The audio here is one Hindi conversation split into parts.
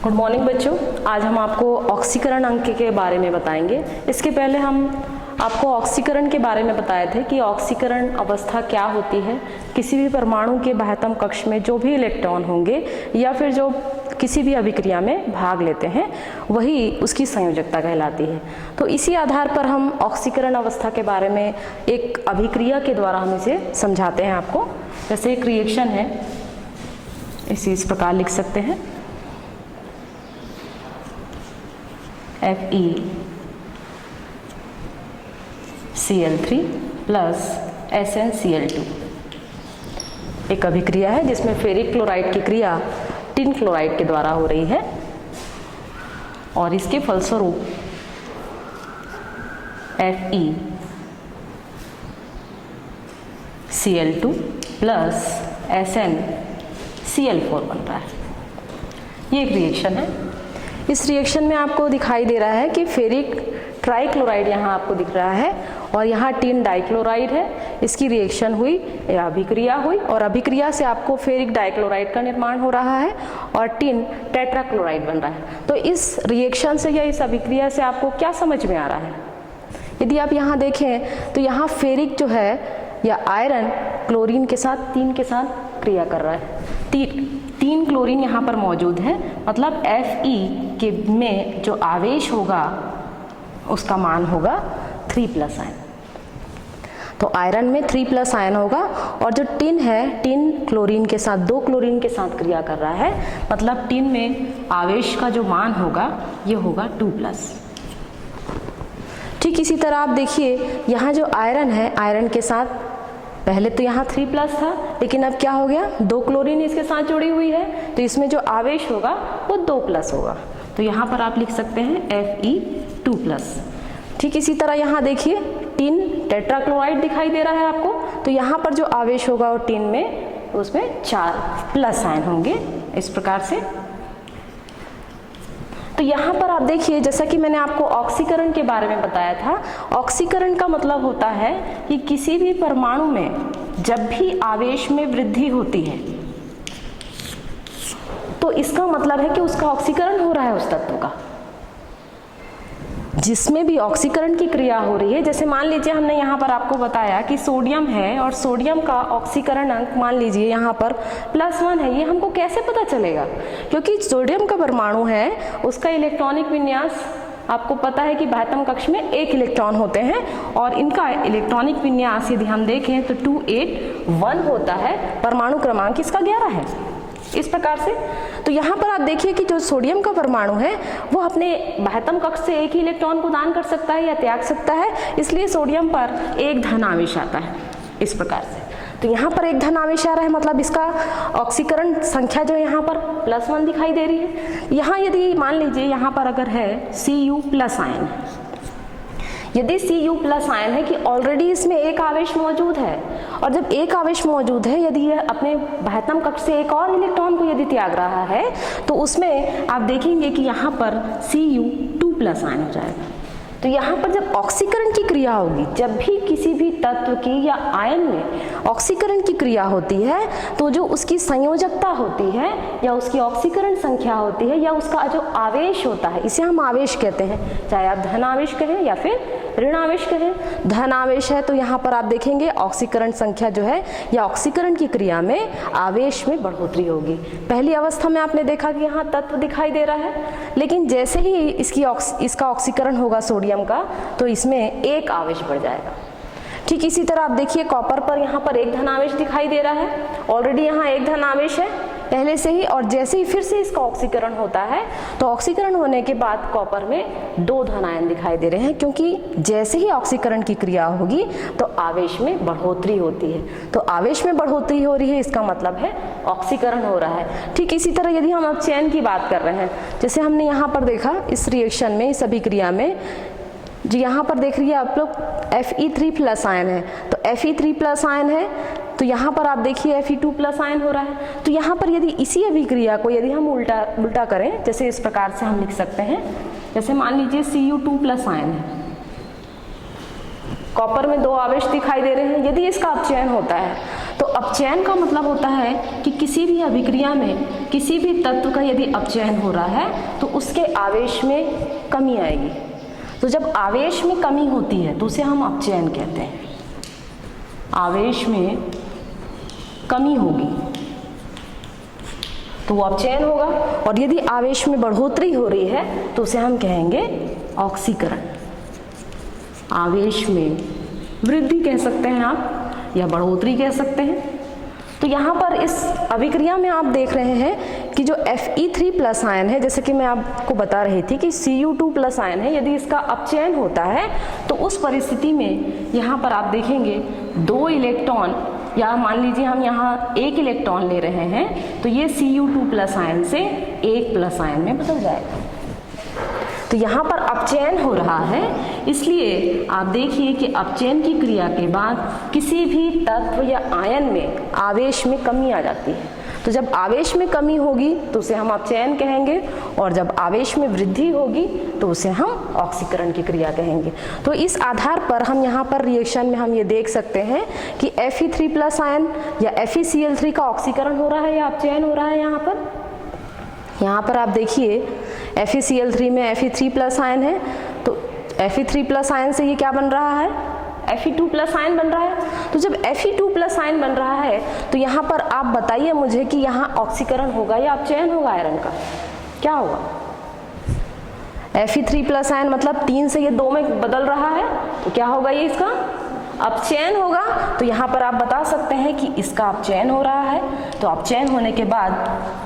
गुड मॉर्निंग बच्चों। आज हम आपको ऑक्सीकरण अंक के बारे में बताएंगे। इसके पहले हम आपको ऑक्सीकरण के बारे में बताए थे कि ऑक्सीकरण अवस्था क्या होती है। किसी भी परमाणु के बाह्यतम कक्ष में जो भी इलेक्ट्रॉन होंगे या फिर जो किसी भी अभिक्रिया में भाग लेते हैं वही उसकी संयोजकता कहलाती है। तो इसी आधार पर हम ऑक्सीकरण अवस्था के बारे में एक अभिक्रिया के द्वारा हम इसे समझाते हैं आपको। जैसे एक रिएक्शन है, इसे इस प्रकार लिख सकते हैं FeCl3 प्लस SnCl2। एक अभिक्रिया है जिसमें फेरिक क्लोराइड की क्रिया टिन क्लोराइड के द्वारा हो रही है और इसके फलस्वरूप FeCl2 प्लस SnCl4 बन रहा है। ये एक रिएक्शन है। इस रिएक्शन में आपको दिखाई दे रहा है कि फेरिक ट्राइक्लोराइड यहाँ आपको दिख रहा है और यहाँ टिन डाइक्लोराइड है। इसकी रिएक्शन हुई या अभिक्रिया हुई और अभिक्रिया से आपको फेरिक डाइक्लोराइड का निर्माण हो रहा है और टिन टेट्राक्लोराइड बन रहा है। तो इस रिएक्शन से या इस अभिक्रिया से आपको क्या समझ में आ रहा है? यदि आप यहाँ देखें तो यहाँ फेरिक जो है या आयरन क्लोरीन के साथ तीन के साथ क्रिया कर रहा है। तीन क्लोरीन यहाँ पर मौजूद है, मतलब Fe के में जो आवेश होगा उसका मान होगा 3+ आयन। तो आयरन में 3+ आयन होगा और जो टिन है, टिन क्लोरीन के साथ 2 क्लोरीन के साथ क्रिया कर रहा है, मतलब टिन में आवेश का जो मान होगा ये होगा 2+। ठीक इसी तरह आप देखिए यहाँ जो आयरन है, आयरन के साथ पहले तो यहाँ 3+ था, लेकिन अब क्या हो गया, 2 क्लोरीन इसके साथ जुड़ी हुई है, तो इसमें जो आवेश होगा वो 2+ होगा। तो यहाँ पर आप लिख सकते हैं Fe2+। ठीक इसी तरह यहाँ देखिए टिन टेट्राक्लोराइड दिखाई दे रहा है आपको, तो यहाँ पर जो आवेश होगा वो टिन में उसमें 4+ आयन होंगे इस प्रकार से। तो यहाँ पर आप देखिए, जैसा कि मैंने आपको ऑक्सीकरण के बारे में बताया था, ऑक्सीकरण का मतलब होता है कि किसी भी परमाणु में जब भी आवेश में वृद्धि होती है तो इसका मतलब है कि उसका ऑक्सीकरण हो रहा है उस तत्व का। जिसमें भी ऑक्सीकरण की क्रिया हो रही है, जैसे मान लीजिए हमने यहाँ पर आपको बताया कि सोडियम है और सोडियम का ऑक्सीकरण अंक मान लीजिए यहाँ पर +1 है। ये हमको कैसे पता चलेगा? क्योंकि सोडियम का परमाणु है, उसका इलेक्ट्रॉनिक विन्यास आपको पता है कि बाह्यतम कक्ष में 1 इलेक्ट्रॉन होते हैं और इनका इलेक्ट्रॉनिक विन्यास यदि हम देखें तो 281 होता है। परमाणु क्रमांक इसका 11 है इस प्रकार से। तो यहाँ पर आप देखिए कि जो सोडियम का परमाणु है वो अपने बाह्यतम कक्ष से 1 ही इलेक्ट्रॉन को दान कर सकता है या त्याग सकता है, इसलिए सोडियम पर 1 धन आवेश आता है इस प्रकार से। तो यहाँ पर 1 धन आवेश आ रहा है, मतलब इसका ऑक्सीकरण संख्या जो यहाँ पर +1 दिखाई दे रही है। यहाँ यदि मान लीजिए यहाँ पर अगर है Cu+ आयन, यदि Cu+ आयन है कि ऑलरेडी इसमें 1 आवेश मौजूद है और जब 1 आवेश मौजूद है, यदि यह अपने बाह्यतम कक्ष से 1 और इलेक्ट्रॉन को यदि त्याग रहा है तो उसमें आप देखेंगे कि यहाँ पर Cu2+ आयन हो जाएगा। तो यहाँ पर जब ऑक्सीकरण की क्रिया होगी, जब भी किसी भी तत्व की या आयन में ऑक्सीकरण की क्रिया होती है तो जो उसकी संयोजकता होती है या उसकी ऑक्सीकरण संख्या होती है या उसका जो आवेश होता है, इसे हम आवेश कहते हैं, चाहे आप धन आवेश कहें या फिर ऋण आवेश कहें। धन आवेश है तो यहाँ पर आप देखेंगे ऑक्सीकरण संख्या जो है या ऑक्सीकरण की क्रिया में आवेश में बढ़ोतरी होगी। पहली अवस्था में आपने देखा कि यहाँ तत्व दिखाई दे रहा है, लेकिन जैसे ही इसका ऑक्सीकरण होगा सोडियम का तो इसमें 1 आवेश बढ़ जाएगा। ठीक इसी तरह आप देखिए कॉपर पर यहाँ पर 1 धन आवेश दिखाई दे रहा है, ऑलरेडी यहाँ 1 धन आवेश है पहले से ही, और जैसे ही फिर से इसका ऑक्सीकरण होता है तो ऑक्सीकरण होने के बाद कॉपर में 2 धन आयन दिखाई दे रहे हैं, क्योंकि जैसे ही ऑक्सीकरण की क्रिया होगी तो आवेश में बढ़ोतरी होती है। तो आवेश में बढ़ोतरी हो रही है, इसका मतलब है ऑक्सीकरण हो रहा है। ठीक इसी तरह यदि हम अब चयन की बात कर रहे हैं, जैसे हमने यहाँ पर देखा इस रिएक्शन में, इस अभिक्रिया में जो यहाँ पर देख रही है आप लोग Fe3+ आयन है, तो Fe3+ आयन है तो यहाँ पर आप देखिए Fe2+ आयन हो रहा है। तो यहाँ पर यदि इसी अभिक्रिया को यदि हम उल्टा करें, जैसे इस प्रकार से हम लिख सकते हैं, जैसे मान लीजिए Cu2+ आयन है, कॉपर में 2 आवेश दिखाई दे रहे हैं, यदि इसका अपचयन होता है तो तो अपचयन का मतलब होता है कि किसी भी अभिक्रिया में किसी भी तत्व का यदि अपचयन हो रहा है तो उसके आवेश में कमी आएगी। तो जब आवेश में कमी होती है तो उसे हम अपचयन कहते हैं। आवेश में कमी होगी तो वो अपचयन होगा, और यदि आवेश में बढ़ोतरी हो रही है तो उसे हम कहेंगे ऑक्सीकरण। आवेश में वृद्धि कह सकते हैं आप या बढ़ोतरी कह सकते हैं। तो यहाँ पर इस अभिक्रिया में आप देख रहे हैं कि जो Fe3+ आयन है, जैसे कि मैं आपको बता रही थी कि Cu2+ आयन है, यदि इसका अपचयन होता है तो उस परिस्थिति में यहाँ पर आप देखेंगे 2 इलेक्ट्रॉन, या मान लीजिए हम यहाँ 1 इलेक्ट्रॉन ले रहे हैं तो ये Cu2+ आयन से 1+ आयन में बदल जाएगा। तो यहाँ पर अपचयन हो रहा है, इसलिए आप देखिए कि अपचयन की क्रिया के बाद किसी भी तत्व या आयन में आवेश में कमी आ जाती है। तो जब आवेश में कमी होगी तो उसे हम अपचयन कहेंगे, और जब आवेश में वृद्धि होगी तो उसे हम ऑक्सीकरण की क्रिया कहेंगे। तो इस आधार पर हम यहाँ पर रिएक्शन में हम ये देख सकते हैं कि Fe3+ आयन या FeCl3 का ऑक्सीकरण हो रहा है या अपचयन हो रहा है। यहाँ पर आप देखिए FeCl3 में Fe3+ आयन है, तो Fe3+ आयन से ये क्या बन रहा है, Fe2+ आयन बन रहा है। तो जब Fe2+ आयन बन रहा है तो यहाँ पर आप बताइए मुझे कि यहाँ ऑक्सीकरण होगा या अपचयन होगा आयरन का, क्या होगा। Fe3+ आयन मतलब 3 से ये 2 में बदल रहा है, तो क्या होगा, ये इसका अपचयन होगा। तो यहाँ पर आप बता सकते हैं कि इसका अपचयन हो रहा है। तो अपचयन होने के बाद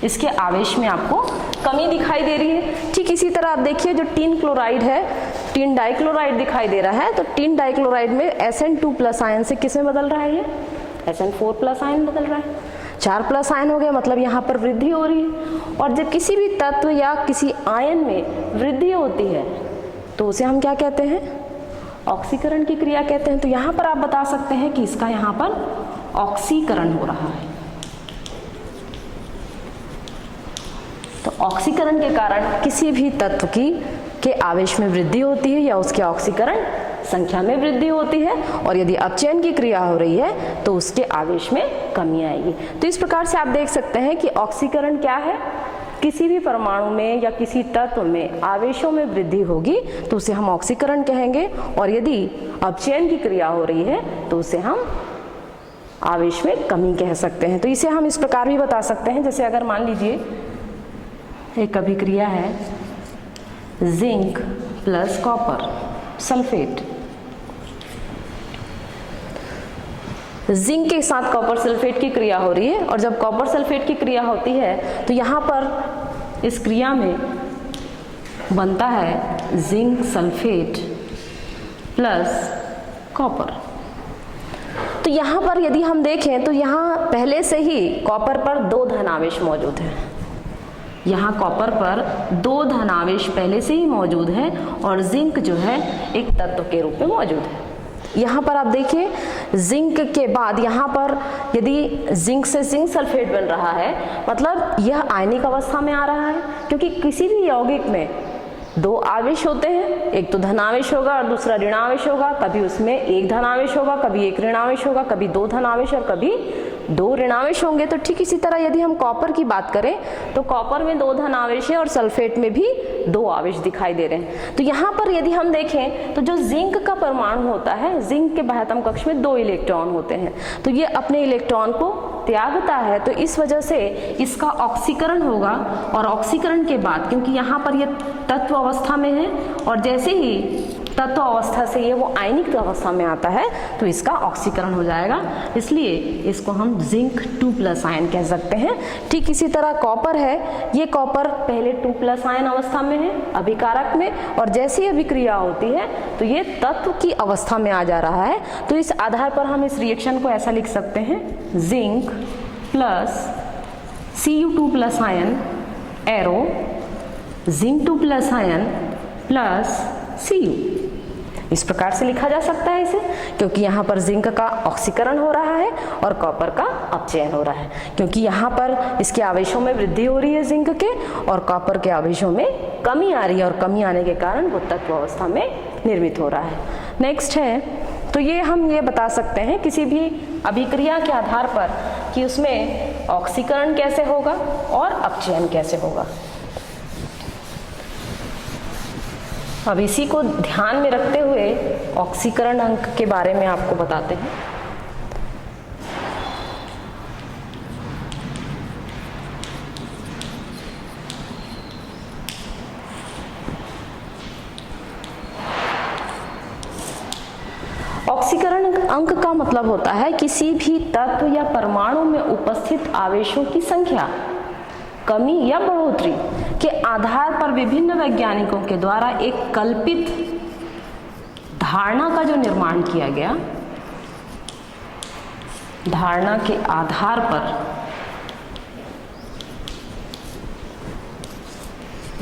इसके आवेश में आपको कमी दिखाई दे रही है। ठीक इसी तरह आप देखिए जो टिन क्लोराइड है, टिन डाइक्लोराइड दिखाई दे रहा है, तो टिन डाइक्लोराइड में Sn2+ आयन से किसमें बदल रहा है, ये Sn4+ आयन बदल रहा है। 4+ आयन हो गया, मतलब यहाँ पर वृद्धि हो रही है। और जब किसी भी तत्व या किसी आयन में वृद्धि होती है तो उसे हम क्या कहते हैं, ऑक्सीकरण की क्रिया कहते हैं। तो यहाँ पर आप बता सकते हैं कि इसका यहाँ पर ऑक्सीकरण हो रहा है। तो ऑक्सीकरण के कारण किसी भी तत्व के आवेश में वृद्धि होती है या उसके ऑक्सीकरण संख्या में वृद्धि होती है, और यदि अपचयन की क्रिया हो रही है तो उसके आवेश में कमी आएगी। तो इस प्रकार से आप देख सकते हैं कि ऑक्सीकरण क्या है, किसी भी परमाणु में या किसी तत्व में आवेशों में वृद्धि होगी तो उसे हम ऑक्सीकरण कहेंगे, और यदि अपचयन की क्रिया हो रही है तो उसे हम आवेश में कमी कह सकते हैं। तो इसे हम इस प्रकार भी बता सकते हैं, जैसे अगर मान लीजिए एक अभिक्रिया है zinc plus copper sulphate, zinc के साथ कॉपर सल्फेट की क्रिया हो रही है, और जब कॉपर सल्फेट की क्रिया होती है तो यहाँ पर इस क्रिया में बनता है जिंक सल्फेट प्लस कॉपर। तो यहाँ पर यदि हम देखें तो यहाँ पहले से ही कॉपर पर 2 धनावेश मौजूद हैं। यहाँ कॉपर पर 2 धनावेश पहले से ही मौजूद है, और जिंक जो है एक तत्व के रूप में मौजूद है। यहाँ पर आप देखिए जिंक के बाद यहाँ पर यदि जिंक से जिंक सल्फेट बन रहा है, मतलब यह आयनिक अवस्था में आ रहा है, क्योंकि किसी भी यौगिक में 2 आवेश होते हैं, एक तो धनावेश होगा और दूसरा ऋणावेश होगा। कभी उसमें 1 धनावेश होगा, कभी 1 ऋणावेश होगा, कभी 2 धनावेश और कभी 2 ऋणावेश होंगे। तो ठीक इसी तरह यदि हम कॉपर की बात करें तो कॉपर में 2 धनावेश है और सल्फेट में भी 2 आवेश दिखाई दे रहे हैं। तो यहाँ पर यदि हम देखें तो जो जिंक का परमाणु होता है, जिंक के बाह्यतम कक्ष में 2 इलेक्ट्रॉन होते हैं, तो ये अपने इलेक्ट्रॉन को त्यागता है, तो इस वजह से इसका ऑक्सीकरण होगा। और ऑक्सीकरण के बाद क्योंकि यहाँ पर ये तत्व अवस्था में है, और जैसे ही तत्व अवस्था से ये वो आयनिक अवस्था में आता है तो इसका ऑक्सीकरण हो जाएगा, इसलिए इसको हम जिंक 2+ आयन कह सकते हैं। ठीक इसी तरह कॉपर है, ये कॉपर पहले 2+ आयन अवस्था में है अभिकारक में, और जैसी अभिक्रिया होती है तो ये तत्व की अवस्था में आ जा रहा है। तो इस आधार पर हम इस रिएक्शन को ऐसा लिख सकते हैं, zinc plus Cu2+ ion arrow zinc 2+ ion plus Cu, इस प्रकार से लिखा जा सकता है इसे, क्योंकि यहाँ पर जिंक का ऑक्सीकरण हो रहा है और कॉपर का अपचयन हो रहा है, क्योंकि यहाँ पर इसके आवेशों में वृद्धि हो रही है जिंक के, और कॉपर के आवेशों में कमी आ रही है, और कमी आने के कारण वो तत्व अवस्था में निर्मित हो रहा है। नेक्स्ट है तो ये हम ये बता सकते हैं किसी भी अभिक्रिया के आधार पर कि उसमें ऑक्सीकरण कैसे होगा और अपचयन कैसे होगा। अब इसी को ध्यान में रखते हुए ऑक्सीकरण अंक के बारे में आपको बताते हैं। ऑक्सीकरण अंक का मतलब होता है किसी भी तत्व या परमाणु में उपस्थित आवेशों की संख्या, कमी या बढ़ोतरी के आधार पर विभिन्न वैज्ञानिकों के द्वारा एक कल्पित धारणा का जो निर्माण किया गया, धारणा के आधार पर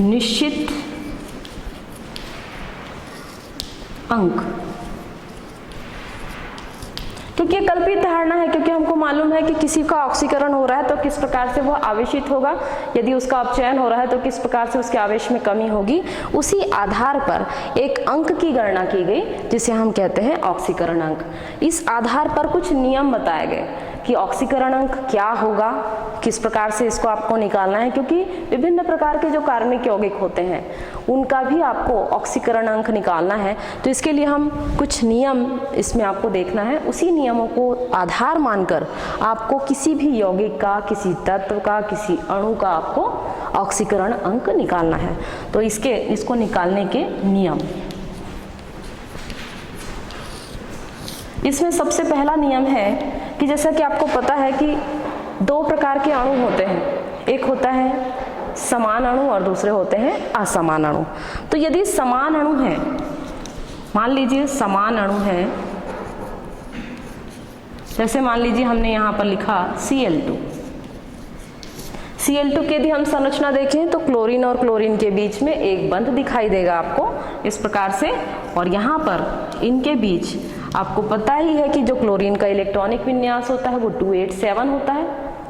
निश्चित अंक, क्योंकि ये कल्पित धारणा है, क्योंकि हमको मालूम है कि किसी का ऑक्सीकरण हो रहा है तो किस प्रकार से वह आवेशित होगा, यदि उसका अपचयन हो रहा है तो किस प्रकार से उसके आवेश में कमी होगी। उसी आधार पर एक अंक की गणना की गई जिसे हम कहते हैं ऑक्सीकरण अंक। इस आधार पर कुछ नियम बताए गए कि ऑक्सीकरण अंक क्या होगा, किस प्रकार से इसको आपको निकालना है, क्योंकि विभिन्न प्रकार के जो कार्बनिक यौगिक होते हैं उनका भी आपको ऑक्सीकरण अंक निकालना है। तो इसके लिए हम कुछ नियम इसमें आपको देखना है। उसी नियमों को आधार मानकर आपको किसी भी यौगिक का, किसी तत्व का, किसी अणु का आपको ऑक्सीकरण अंक निकालना है। तो इसको निकालने के नियम, इसमें सबसे पहला नियम है कि जैसा कि आपको पता है कि दो प्रकार के अणु होते हैं, एक होता है समान अणु और दूसरे होते हैं असमान अणु। तो यदि समान अणु है, मान लीजिए समान अणु है, जैसे मान लीजिए हमने यहाँ पर लिखा Cl2। Cl2 की यदि हम संरचना देखें तो क्लोरीन और क्लोरीन के बीच में एक बंध दिखाई देगा आपको इस प्रकार से, और यहाँ पर इनके बीच आपको पता ही है कि जो क्लोरीन का इलेक्ट्रॉनिक विन्यास होता है वो 287 होता है,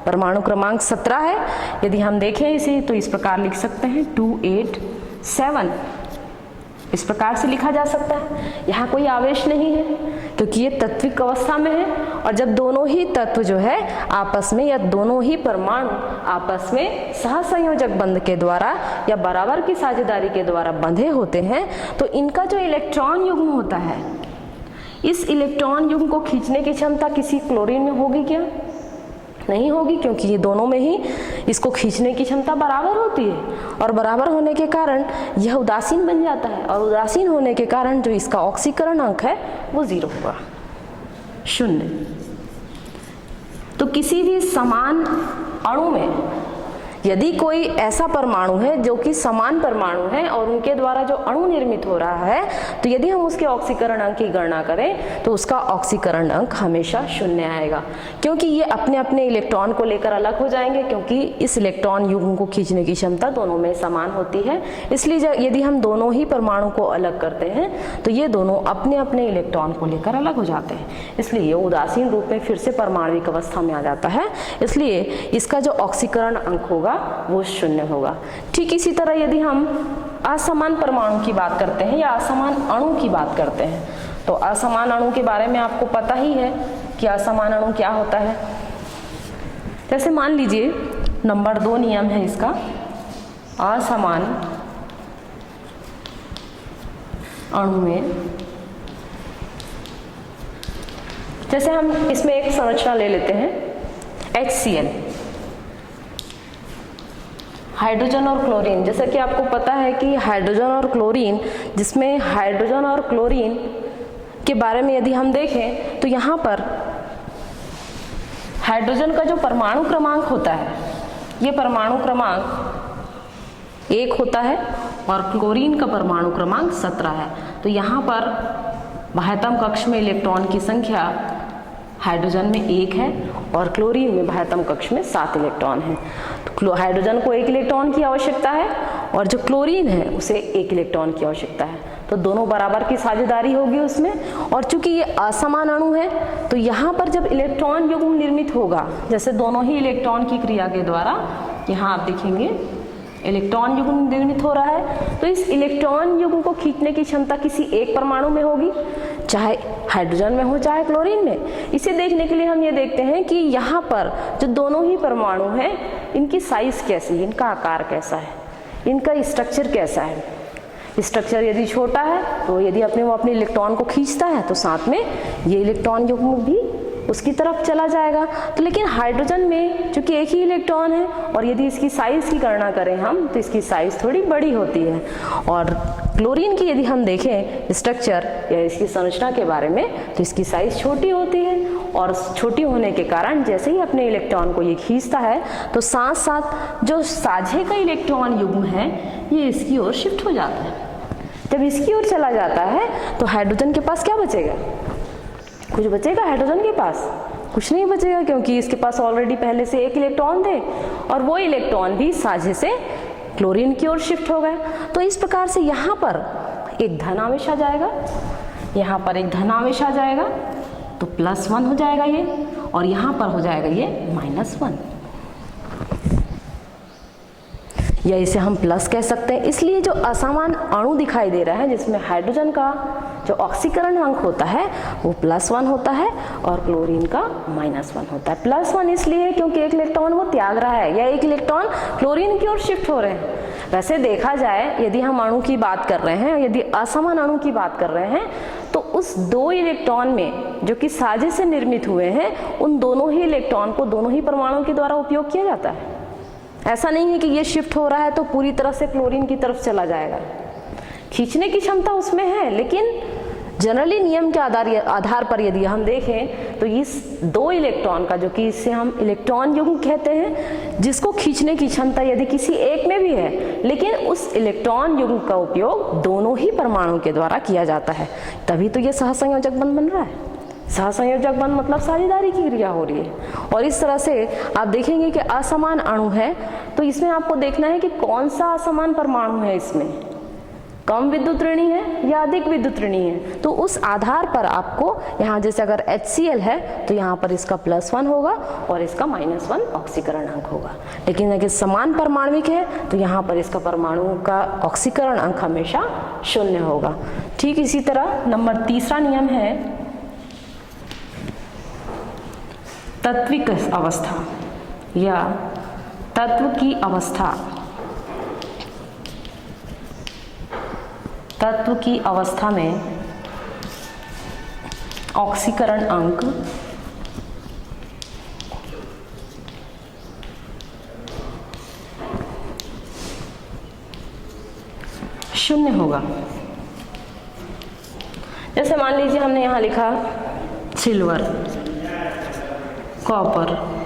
परमाणु क्रमांक 17 है। यदि हम देखें इसे तो इस प्रकार लिख सकते हैं 287, इस प्रकार से लिखा जा सकता है। यहाँ कोई आवेश नहीं है क्योंकि ये तत्विक अवस्था में है, और जब दोनों ही तत्व जो है आपस में या दोनों ही परमाणु आपस में सहसंयोजक बंध के द्वारा या बराबर की साझेदारी के द्वारा बंधे होते हैं तो इनका जो इलेक्ट्रॉन युग्म होता है, इस इलेक्ट्रॉन युग्म को खींचने की क्षमता किसी क्लोरीन में होगी क्या? नहीं होगी, क्योंकि ये दोनों में ही इसको खींचने की क्षमता बराबर होती है, और बराबर होने के कारण यह उदासीन बन जाता है, और उदासीन होने के कारण जो इसका ऑक्सीकरण अंक है वो 0 होगा, 0। तो किसी भी समान अणु में यदि कोई ऐसा परमाणु है जो कि समान परमाणु है और उनके द्वारा जो अणु निर्मित हो रहा है, तो यदि हम उसके ऑक्सीकरण अंक की गणना करें तो उसका ऑक्सीकरण अंक हमेशा 0 आएगा, क्योंकि ये अपने अपने इलेक्ट्रॉन को लेकर अलग हो जाएंगे, क्योंकि इस इलेक्ट्रॉन युग्म को खींचने की क्षमता दोनों में समान होती है। इसलिए यदि हम दोनों ही परमाणु को अलग करते हैं तो ये दोनों अपने अपने इलेक्ट्रॉन को लेकर अलग हो जाते हैं, इसलिए ये उदासीन रूप में फिर से परमाणविक अवस्था में आ जाता है। इसलिए इसका जो ऑक्सीकरण अंक होगा वो 0 होगा। ठीक इसी तरह यदि हम असमान परमाणु की बात करते हैं या असमान अणु की बात करते हैं, तो असमान अणु के बारे में आपको पता ही है कि असमान अणु क्या होता है। जैसे मान लीजिए नंबर 2 नियम है इसका, असमान अणु में जैसे हम इसमें एक संरचना ले लेते हैं HCl, हाइड्रोजन और क्लोरीन। जैसा कि आपको पता है कि हाइड्रोजन और क्लोरीन, जिसमें हाइड्रोजन और क्लोरीन के बारे में यदि हम देखें तो यहाँ पर हाइड्रोजन का जो परमाणु क्रमांक होता है, ये परमाणु क्रमांक 1 होता है और क्लोरीन का परमाणु क्रमांक 17 है। तो यहाँ पर बाह्यतम कक्ष में इलेक्ट्रॉन की संख्या हाइड्रोजन में 1 है और क्लोरीन में बाह्यतम कक्ष में 7 इलेक्ट्रॉन है। तो हाइड्रोजन को 1 इलेक्ट्रॉन की आवश्यकता है और जो क्लोरीन है उसे 1 इलेक्ट्रॉन की आवश्यकता है, तो दोनों बराबर की साझेदारी होगी उसमें। और चूंकि ये असमान अणु है तो यहाँ पर जब इलेक्ट्रॉन युग्म निर्मित होगा, जैसे दोनों ही इलेक्ट्रॉन की क्रिया के द्वारा, यहाँ आप देखेंगे इलेक्ट्रॉन युग्म निर्मित हो रहा है, तो इस इलेक्ट्रॉन युग्म को खींचने की क्षमता किसी एक परमाणु में होगी, चाहे हाइड्रोजन में हो चाहे क्लोरीन में। इसे देखने के लिए हम ये देखते हैं कि यहाँ पर जो दोनों ही परमाणु हैं इनकी साइज कैसी है, इनका आकार कैसा है, इनका स्ट्रक्चर कैसा है। स्ट्रक्चर यदि छोटा है तो यदि वो अपने इलेक्ट्रॉन को खींचता है तो साथ में ये इलेक्ट्रॉन युग्म भी उसकी तरफ चला जाएगा। तो लेकिन हाइड्रोजन में चूंकि एक ही इलेक्ट्रॉन है और यदि इसकी साइज की गणना करें हम तो इसकी साइज थोड़ी बड़ी होती है। और क्लोरीन की यदि हम देखें स्ट्रक्चर या इसकी संरचना के बारे में तो इसकी साइज छोटी होती है और छोटी होने के कारण जैसे ही अपने इलेक्ट्रॉन को ये खींचता है तो साथ साथ जो साझे का इलेक्ट्रॉन युग्म है ये इसकी ओर शिफ्ट हो जाता है। जब इसकी ओर चला जाता है तो हाइड्रोजन के पास क्या बचेगा? कुछ बचेगा हाइड्रोजन के पास? कुछ नहीं बचेगा, क्योंकि इसके पास ऑलरेडी पहले से एक इलेक्ट्रॉन थे और वो इलेक्ट्रॉन भी साझे से क्लोरीन की ओर शिफ्ट हो गए। तो इस प्रकार से यहाँ पर एक धन आवेश आ जाएगा, यहाँ पर एक धन आवेश आ जाएगा तो +1 हो जाएगा ये, और यहाँ पर हो जाएगा ये -1, या इसे हम प्लस कह सकते हैं। इसलिए जो असमान अणु दिखाई दे रहा है जिसमें हाइड्रोजन का जो ऑक्सीकरण अंक होता है वो +1 होता है और क्लोरीन का -1 होता है। +1 इसलिए क्योंकि एक इलेक्ट्रॉन वो त्याग रहा है या एक इलेक्ट्रॉन क्लोरीन की ओर शिफ्ट हो रहे हैं। वैसे देखा जाए यदि हम अणु की बात कर रहे हैं, यदि असमान अणु की बात कर रहे हैं तो उस दो इलेक्ट्रॉन में जो कि साझे से निर्मित हुए हैं उन दोनों ही इलेक्ट्रॉन को दोनों ही परमाणुओं के द्वारा उपयोग किया जाता है। ऐसा नहीं है कि ये शिफ्ट हो रहा है तो पूरी तरह से क्लोरीन की तरफ चला जाएगा। खींचने की क्षमता उसमें है, लेकिन जनरली नियम के आधार पर यदि हम देखें तो इस दो इलेक्ट्रॉन का, जो कि इससे हम इलेक्ट्रॉन युग्म कहते हैं, जिसको खींचने की क्षमता यदि किसी एक में भी है, लेकिन उस इलेक्ट्रॉन युग्म का उपयोग दोनों ही परमाणु के द्वारा किया जाता है, तभी तो ये सहसंयोजक बंध बन रहा है। सहसंयोजक बंध मतलब साझेदारी की क्रिया हो रही है। और इस तरह से आप देखेंगे कि असमान अणु है तो इसमें आपको देखना है कि कौन सा असमान परमाणु है, इसमें कम विद्युत ऋणी है या अधिक विद्युत ऋणी है। तो उस आधार पर आपको यहाँ जैसे अगर HCl है तो यहाँ पर इसका +1 होगा और इसका -1 ऑक्सीकरण अंक होगा। लेकिन अगर समान परमाणविक है तो यहाँ पर इसका परमाणु का ऑक्सीकरण अंक हमेशा 0 होगा। ठीक इसी तरह नंबर 3 नियम है तत्विक अवस्था या तत्व की अवस्था। तत्व की अवस्था में ऑक्सीकरण अंक शून्य होगा। जैसे मान लीजिए हमने यहाँ लिखा सिल्वर, कॉपर,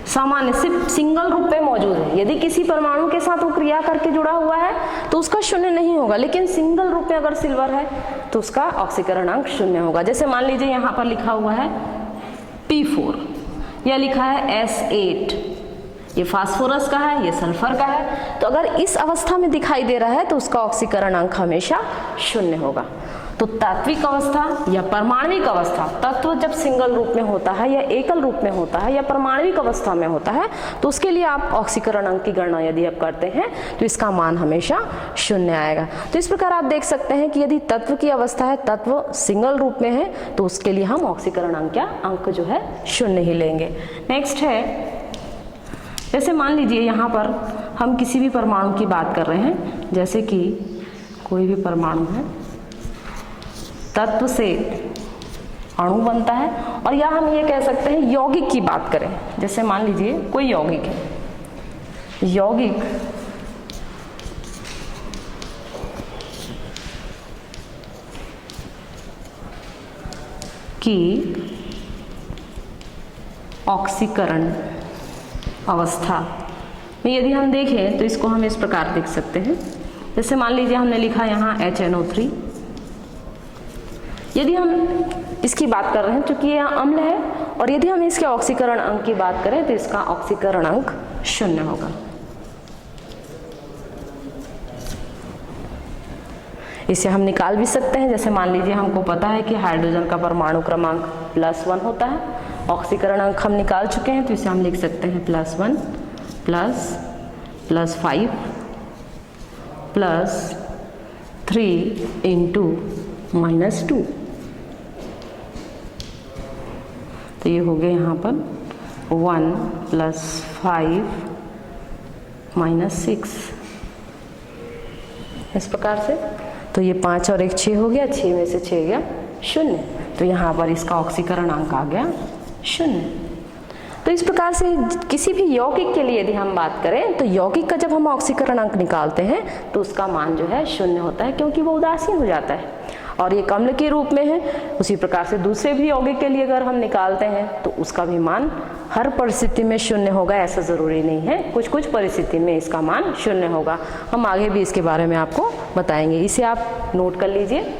सामान्य सिर्फ सिंगल रूप में मौजूद है। यदि किसी परमाणु के साथ वो क्रिया करके जुड़ा हुआ है तो उसका 0 नहीं होगा, लेकिन सिंगल रूप में अगर सिल्वर है तो उसका ऑक्सीकरण अंक 0 होगा। जैसे मान लीजिए यहाँ पर लिखा हुआ है P4 या लिखा है S8, ये फास्फोरस का है, ये सल्फर का है। तो अगर इस अवस्था में दिखाई दे रहा है तो उसका ऑक्सीकरण अंक हमेशा 0 होगा। तो तात्विक अवस्था या परमाणविक अवस्था, तत्व जब सिंगल रूप में होता है या एकल रूप में होता है या परमाणविक अवस्था में होता है तो उसके लिए आप ऑक्सीकरण अंक की गणना यदि आप करते हैं तो इसका मान हमेशा 0 आएगा। तो इस प्रकार आप देख सकते हैं कि यदि तत्व की अवस्था है, तत्व सिंगल रूप में है, तो उसके लिए हम ऑक्सीकरण अंक जो है 0 ही लेंगे। नेक्स्ट है, जैसे मान लीजिए यहाँ पर हम किसी भी परमाणु की बात कर रहे हैं, जैसे कि कोई भी परमाणु है, तत्व से अणु बनता है, और या हम ये कह सकते हैं यौगिक की बात करें। जैसे मान लीजिए कोई यौगिक है, यौगिक की ऑक्सीकरण अवस्था में यदि हम देखें तो इसको हम इस प्रकार देख सकते हैं। जैसे मान लीजिए हमने लिखा यहाँ HNO3, यदि हम इसकी बात कर रहे हैं चूंकि यह अम्ल है, और यदि हम इसके ऑक्सीकरण अंक की बात करें तो इसका ऑक्सीकरण अंक 0 होगा। इसे हम निकाल भी सकते हैं। जैसे मान लीजिए हमको पता है कि हाइड्रोजन का परमाणु क्रमांक +1 होता है, ऑक्सीकरण अंक हम निकाल चुके हैं, तो इसे हम लिख सकते हैं +1 +5 +3 × -2। तो ये हो गया यहाँ पर 1 + 5 - 6 इस प्रकार से। तो ये 5 और 1 6 हो गया, 6 में से 6 गया 0। तो यहाँ पर इसका ऑक्सीकरण अंक आ गया 0। तो इस प्रकार से किसी भी यौगिक के लिए यदि हम बात करें तो यौगिक का जब हम ऑक्सीकरण अंक निकालते हैं तो उसका मान जो है 0 होता है, क्योंकि वो उदासीन हो जाता है और ये अम्ल के रूप में है। उसी प्रकार से दूसरे भी यौगिक के लिए अगर हम निकालते हैं तो उसका भी मान हर परिस्थिति में 0 होगा, ऐसा ज़रूरी नहीं है। कुछ कुछ परिस्थिति में इसका मान 0 होगा। हम आगे भी इसके बारे में आपको बताएंगे, इसे आप नोट कर लीजिए।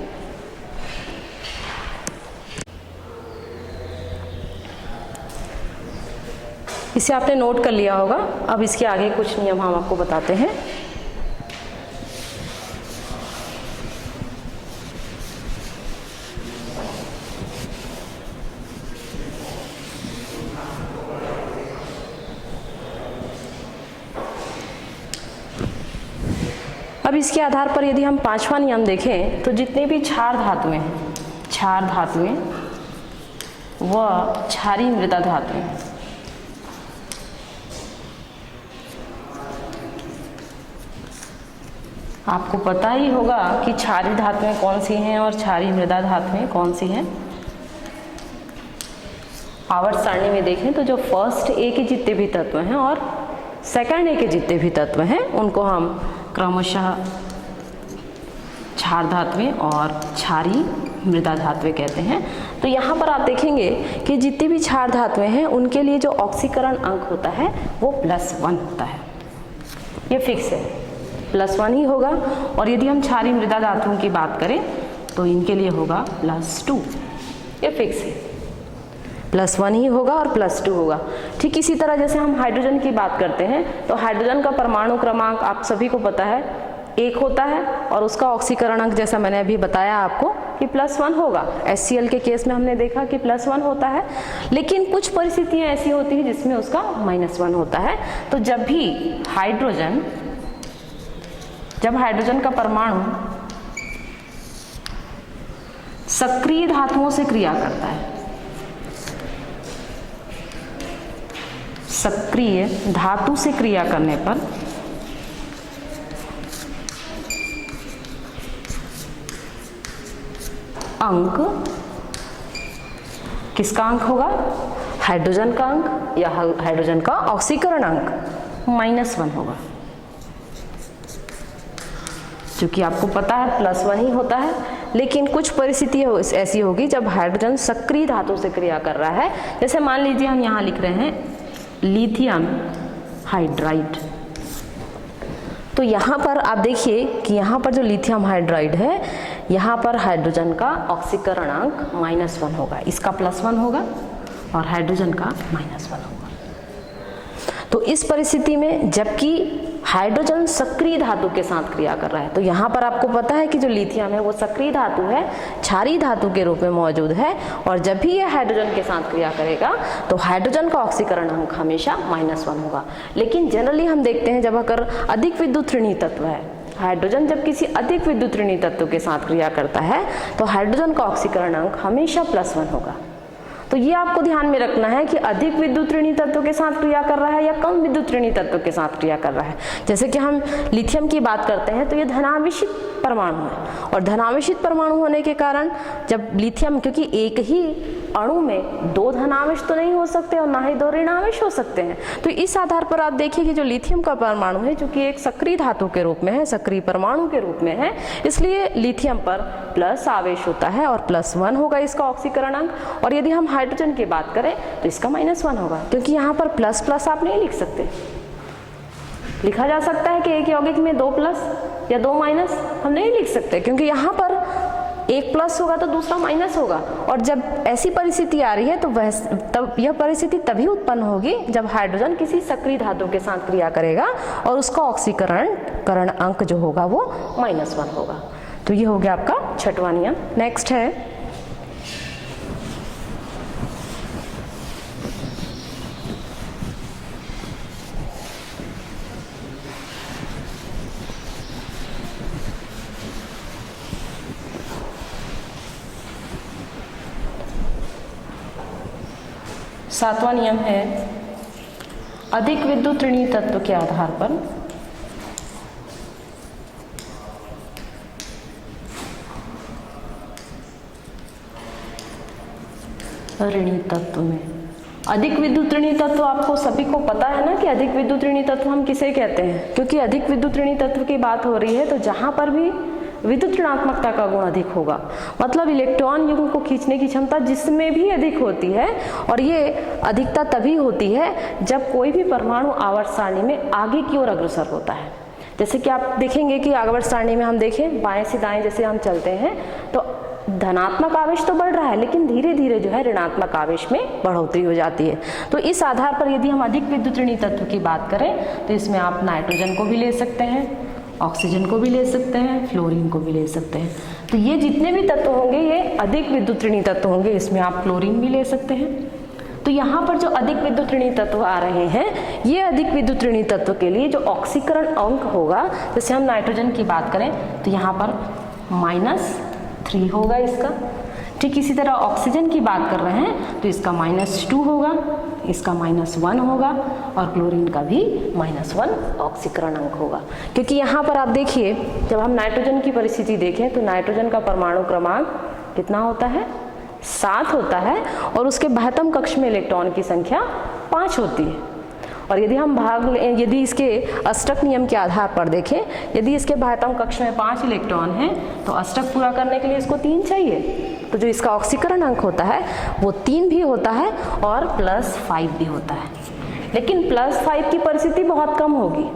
इसे आपने नोट कर लिया होगा। अब इसके आगे कुछ नियम हम आपको बताते हैं। अब इसके आधार पर यदि हम 5वां नियम देखें तो जितने भी क्षार धातुएं हैं, क्षार धातुएं व क्षारीय मृदा धातुएं, आपको पता ही होगा कि क्षारीय धातुएं कौन सी हैं और क्षारीय मृदा धातुएं कौन सी हैं। आवर्त सारणी में देखें तो जो फर्स्ट ए के जितने भी तत्व हैं और सेकंड ए के जितने भी तत्व हैं उनको हम क्रमशः क्षार धातुएं और क्षारीय मृदा धातुएं कहते हैं। तो यहाँ पर आप देखेंगे कि जितनी भी क्षार धातुएं हैं उनके लिए जो ऑक्सीकरण अंक होता है वो +1 होता है। ये फिक्स है, +1 ही होगा। और यदि हम क्षारीय मृदा धातुओं की बात करें तो इनके लिए होगा +2। ये फिक्स है, +1 ही होगा और +2 होगा। ठीक इसी तरह जैसे हम हाइड्रोजन की बात करते हैं तो हाइड्रोजन का परमाणु क्रमांक आप सभी को पता है 1 होता है और उसका ऑक्सीकरण अंक जैसा मैंने अभी बताया आपको कि +1 होगा। HCl के केस में हमने देखा कि +1 होता है, लेकिन कुछ परिस्थितियां ऐसी होती हैं जिसमें उसका -1 होता है। तो जब हाइड्रोजन का परमाणु सक्रिय धातुओं से क्रिया करता है, सक्रिय धातु से क्रिया करने पर अंक किसका अंक होगा? हाइड्रोजन का अंक या हाइड्रोजन का ऑक्सीकरण अंक -1 होगा। क्योंकि आपको पता है +1 ही होता है, लेकिन कुछ परिस्थिति ऐसी होगी जब हाइड्रोजन सक्रिय धातु से क्रिया कर रहा है। जैसे मान लीजिए हम यहाँ लिख रहे हैं लिथियम हाइड्राइड। तो यहाँ पर आप देखिए कि यहाँ पर जो लिथियम हाइड्राइड है यहाँ पर हाइड्रोजन का ऑक्सीकरण अंक -1 होगा, इसका +1 होगा और हाइड्रोजन का -1 होगा। तो इस परिस्थिति में जबकि हाइड्रोजन सक्रिय धातु के साथ क्रिया कर रहा है, तो यहाँ पर आपको पता है कि जो लिथियम है वो सक्रिय धातु है, क्षारीय धातु के रूप में मौजूद है, और जब भी यह हाइड्रोजन के साथ क्रिया करेगा तो हाइड्रोजन का ऑक्सीकरण अंक हमेशा -1 होगा। लेकिन जनरली हम देखते हैं जब अगर अधिक विद्युत ऋणी तत्व है, हाइड्रोजन जब किसी अधिक विद्युत ऋणी तत्व के साथ क्रिया करता है तो हाइड्रोजन का ऑक्सीकरण अंक हमेशा +1 होगा। तो ये आपको ध्यान में रखना है कि अधिक विद्युत ऋणी तत्व के साथ क्रिया कर रहा है या कम विद्युत ऋणी तत्व के साथ क्रिया कर रहा है। जैसे कि हम लिथियम की बात करते हैं तो ये धनावेशित परमाणु है, और धनावेशित परमाणु होने के कारण जब लिथियम, क्योंकि एक ही अणु में 2 धनावेश तो नहीं हो सकते और ना ही 2 ऋणावेश हो सकते हैं, तो इस आधार पर आप देखिए कि जो लिथियम का परमाणु है, जो कि एक सक्रिय धातु के रूप में है, सक्रिय परमाणु के रूप में है, इसलिए लिथियम पर प्लस आवेश होता है और +1 होगा इसका ऑक्सीकरण अंक। और यदि हम हाइड्रोजन की बात करें तो इसका -1 होगा, क्योंकि यहाँ पर प्लस प्लस आप नहीं लिख सकते। लिखा जा सकता है कि एक यौगिक में 2 प्लस या 2 माइनस, हम नहीं लिख सकते, क्योंकि यहाँ पर एक प्लस होगा तो दूसरा माइनस होगा। और जब ऐसी परिस्थिति आ रही है तो तब यह परिस्थिति तभी उत्पन्न होगी जब हाइड्रोजन किसी सक्रिय धातु के साथ क्रिया करेगा और उसका ऑक्सीकरण अंक जो होगा वो -1 होगा। तो ये हो गया आपका 6वां नियम। नेक्स्ट है 7वां नियम है अधिक विद्युत ऋणी तत्व के आधार पर ऋणी तत्व में अधिक विद्युत ऋणी तत्व, आपको सभी को पता है ना कि अधिक विद्युत ऋणी तत्व हम किसे कहते हैं, क्योंकि अधिक विद्युत ऋणी तत्व की बात हो रही है तो जहां पर भी विद्युत ऋणात्मकता का गुण अधिक होगा, मतलब इलेक्ट्रॉन युग्म को खींचने की क्षमता जिसमें भी अधिक होती है, और ये अधिकता तभी होती है जब कोई भी परमाणु आवर्त सारणी में आगे की ओर अग्रसर होता है। जैसे कि आप देखेंगे कि आवर्त सारणी में हम देखें बाएं से दाएं जैसे हम चलते हैं तो धनात्मक आवेश तो बढ़ रहा है, लेकिन धीरे धीरे जो है ऋणात्मक आवेश में बढ़ोतरी हो जाती है। तो इस आधार पर यदि हम अधिक विद्युत ऋणी तत्व की बात करें तो इसमें आप नाइट्रोजन को भी ले सकते हैं, ऑक्सीजन को भी ले सकते हैं, फ्लोरीन को भी ले सकते हैं। तो ये जितने भी तत्व होंगे ये अधिक विद्युत ऋणी तत्व होंगे, इसमें आप क्लोरीन भी ले सकते हैं। तो यहाँ पर जो अधिक विद्युत ऋणी तत्व आ रहे हैं, ये अधिक विद्युत ऋणी तत्व के लिए जो ऑक्सीकरण अंक होगा, जैसे हम नाइट्रोजन की बात करें तो यहाँ पर -3 होगा इसका। ठीक इसी तरह ऑक्सीजन की बात कर रहे हैं तो इसका -2 होगा, इसका -1 होगा, और क्लोरीन का भी -1 ऑक्सीकरण अंक होगा। क्योंकि यहाँ पर आप देखिए जब हम नाइट्रोजन की परिस्थिति देखें तो नाइट्रोजन का परमाणु क्रमांक कितना होता है, 7 होता है, और उसके बाह्यतम कक्ष में इलेक्ट्रॉन की संख्या 5 होती है। और यदि हम यदि इसके अष्टक नियम के आधार पर देखें, यदि इसके बाह्यतम कक्ष में 5 इलेक्ट्रॉन हैं तो अष्टक पूरा करने के लिए इसको 3 चाहिए, तो जो इसका ऑक्सीकरण अंक होता है वो 3 भी होता है और +5 भी होता है। लेकिन +5 की परिस्थिति बहुत कम होगी।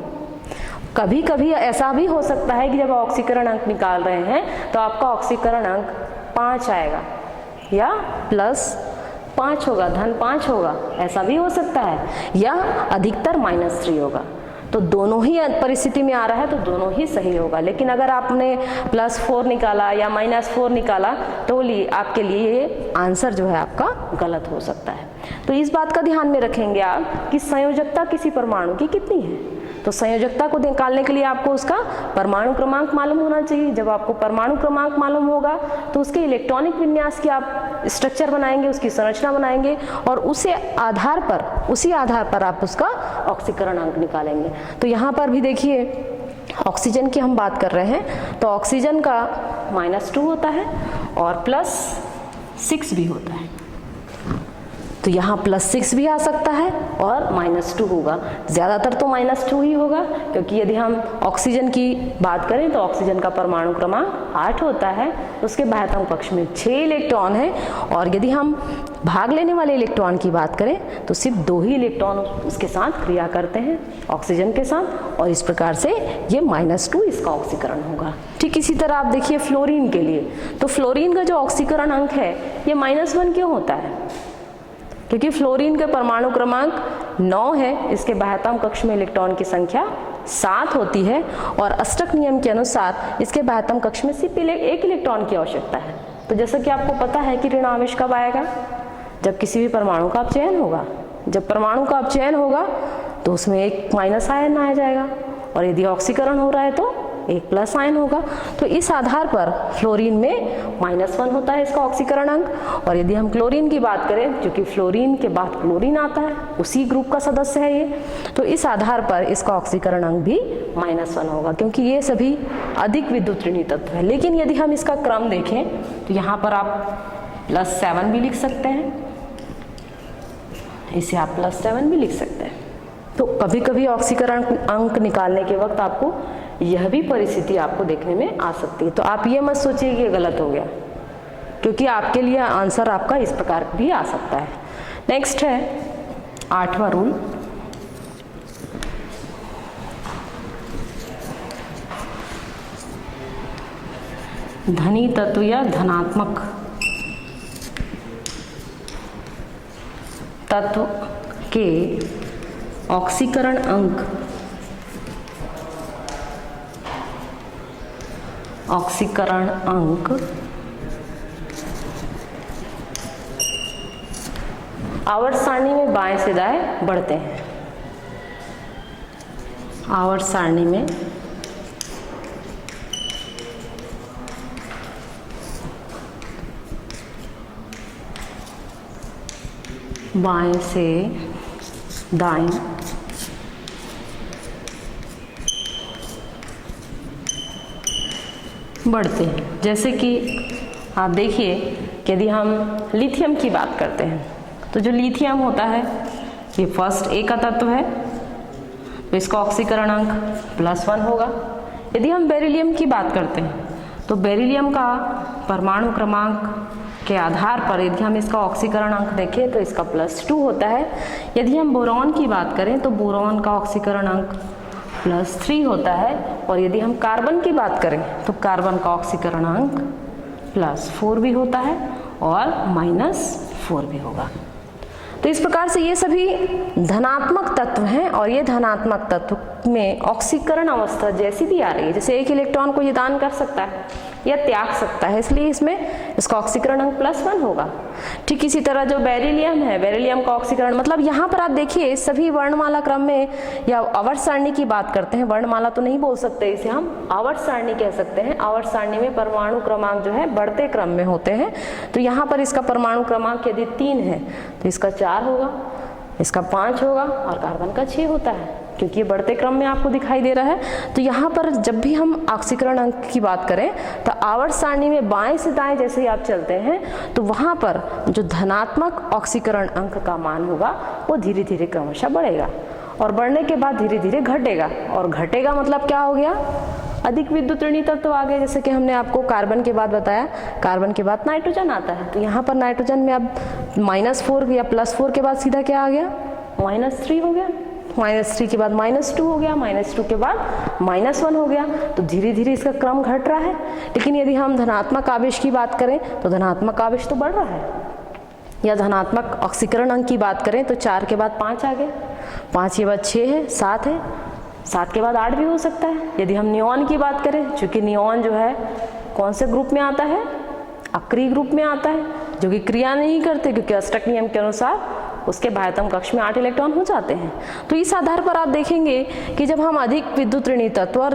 कभी कभी ऐसा भी हो सकता है कि जब ऑक्सीकरण अंक निकाल रहे हैं तो आपका ऑक्सीकरण अंक 5 आएगा या +5 होगा, -5 होगा, ऐसा भी हो सकता है, या अधिकतर -3 होगा। तो दोनों ही परिस्थिति में आ रहा है तो दोनों ही सही होगा। लेकिन अगर आपने +4 निकाला या -4 निकाला तो आपके लिए ये आंसर जो है आपका गलत हो सकता है। तो इस बात का ध्यान में रखेंगे आप कि संयोजकता किसी परमाणु की कितनी है। तो संयोजकता को निकालने के लिए आपको उसका परमाणु क्रमांक मालूम होना चाहिए। जब आपको परमाणु क्रमांक मालूम होगा तो उसके इलेक्ट्रॉनिक विन्यास की आप स्ट्रक्चर बनाएंगे, उसकी संरचना बनाएंगे, और उसी आधार पर आप उसका ऑक्सीकरण अंक निकालेंगे। तो यहाँ पर भी देखिए ऑक्सीजन की हम बात कर रहे हैं तो ऑक्सीजन का -2 होता है और +6 भी होता है। तो यहाँ +6 भी आ सकता है और -2 होगा, ज़्यादातर तो -2 ही होगा, क्योंकि यदि हम ऑक्सीजन की बात करें तो ऑक्सीजन का परमाणु क्रमांक 8 होता है, उसके बाह्यतम कक्ष में 6 इलेक्ट्रॉन है, और यदि हम भाग लेने वाले इलेक्ट्रॉन की बात करें तो सिर्फ 2 ही इलेक्ट्रॉन उसके साथ क्रिया करते हैं ऑक्सीजन के साथ, और इस प्रकार से ये -2 इसका ऑक्सीकरण होगा। ठीक इसी तरह आप देखिए फ्लोरीन के लिए, तो फ्लोरीन का जो ऑक्सीकरण अंक है ये -1 क्यों होता है, क्योंकि फ्लोरीन का परमाणु क्रमांक 9 है, इसके बाह्यतम कक्ष में इलेक्ट्रॉन की संख्या 7 होती है, और अष्टक नियम के अनुसार इसके बाह्यतम कक्ष में सिर्फ 1 इलेक्ट्रॉन की आवश्यकता है। तो जैसा कि आपको पता है कि ऋण आवेश कब आएगा, जब किसी भी परमाणु का अपचयन होगा। जब परमाणु का अपचयन होगा तो उसमें एक माइनस आयन आ जाएगा, और यदि ऑक्सीकरण हो रहा है तो एक प्लस आयन होगा। तो इस आधार पर फ्लोरीन में -1 होता है इसका ऑक्सीकरण अंक, और यदि हम क्लोरीन की बात करें, जो कि फ्लोरीन के बाद क्लोरीन आता है, उसी ग्रुप का सदस्य है ये, तो इस आधार पर इसका ऑक्सीकरण अंक भी -1 होगा, क्योंकि ये सभी अधिक विद्युत ऋणी तत्व है। लेकिन यदि हम इसका क्रम देखें तो यहाँ पर आप +7 भी लिख सकते हैं, इसे आप +7 भी लिख सकते हैं। तो कभी कभी ऑक्सीकरण अंक निकालने के वक्त आपको यह भी परिस्थिति आपको देखने में आ सकती है। तो आप ये मत सोचिए कि गलत हो गया, क्योंकि आपके लिए आंसर आपका इस प्रकार भी आ सकता है। नेक्स्ट है 8वां रूल, धनी तत्व या धनात्मक तत्व के ऑक्सीकरण अंक आवर्त सारणी में बाएं से दाएं बढ़ते हैं। आवर्त सारणी में बाएं से दाएं बढ़ते हैं। जैसे कि आप देखिए कि यदि हम लिथियम की बात करते हैं तो जो लिथियम होता है ये फर्स्ट ए का तत्व है, तो इसका ऑक्सीकरण अंक +1 होगा। यदि हम बेरिलियम की बात करते हैं तो बेरिलियम का परमाणु क्रमांक के आधार पर यदि हम इसका ऑक्सीकरण अंक देखें तो इसका +2 होता है। यदि हम बोरॉन की बात करें तो बोरॉन का ऑक्सीकरण अंक +3 होता है। और यदि हम कार्बन की बात करें तो कार्बन का ऑक्सीकरण अंक +4 भी होता है और -4 भी होगा। तो इस प्रकार से ये सभी धनात्मक तत्व हैं और ये धनात्मक तत्व में ऑक्सीकरण अवस्था जैसी भी आ रही है, जैसे एक इलेक्ट्रॉन को ये दान कर सकता है या त्याग सकता है, इसलिए इसमें इसका ऑक्सीकरण अंक +1 होगा। ठीक इसी तरह जो बेरिलियम है, बेरिलियम का ऑक्सीकरण, मतलब यहाँ पर आप देखिए सभी वर्णमाला क्रम में या आवर्त सारणी की बात करते हैं, वर्णमाला तो नहीं बोल सकते, इसे हम आवर्त सारणी कह सकते हैं। आवर्त सारणी में परमाणु क्रमांक जो है बढ़ते क्रम में होते हैं। तो यहाँ पर इसका परमाणु क्रमांक यदि 3 है तो इसका 4 होगा, इसका 5 होगा और कार्बन का 6 होता है, क्योंकि ये बढ़ते क्रम में आपको दिखाई दे रहा है। तो यहाँ पर जब भी हम ऑक्सीकरण अंक की बात करें तो आवर्त सारणी में बाएं से दाएं जैसे ही आप चलते हैं तो वहाँ पर जो धनात्मक ऑक्सीकरण अंक का मान होगा वो धीरे धीरे क्रमशः बढ़ेगा और बढ़ने के बाद धीरे धीरे घटेगा। और घटेगा मतलब क्या हो गया, अधिक विद्युत ऋणी तत्व आ गए। जैसे कि हमने आपको कार्बन के बाद बताया, कार्बन के बाद नाइट्रोजन आता है, तो यहाँ पर नाइट्रोजन में अब -4 या +4 के बाद सीधा क्या आ गया, -3 हो गया, -3 के बाद -2 हो गया, -2 के बाद -1 हो गया। तो धीरे धीरे इसका क्रम घट रहा है। लेकिन यदि हम धनात्मक आवेश की बात करें तो धनात्मक आवेश तो बढ़ रहा है। या धनात्मक ऑक्सीकरण अंक की बात करें तो 4 के बाद 5 आ गए, 5 के बाद 6 है, 7 है, 7 के बाद 8 भी हो सकता है। यदि हम नियॉन की बात करें, चूंकि नियॉन जो है कौन से ग्रुप में आता है, अक्रिय ग्रुप में आता है, जो कि क्रिया नहीं करते, क्योंकि अष्टक नियम के अनुसार उसके बाह्यतम कक्ष में 8 इलेक्ट्रॉन हो जाते हैं। तो इस आधार पर आप देखेंगे कि जब हम अधिक विद्युत ऋणी तत्व और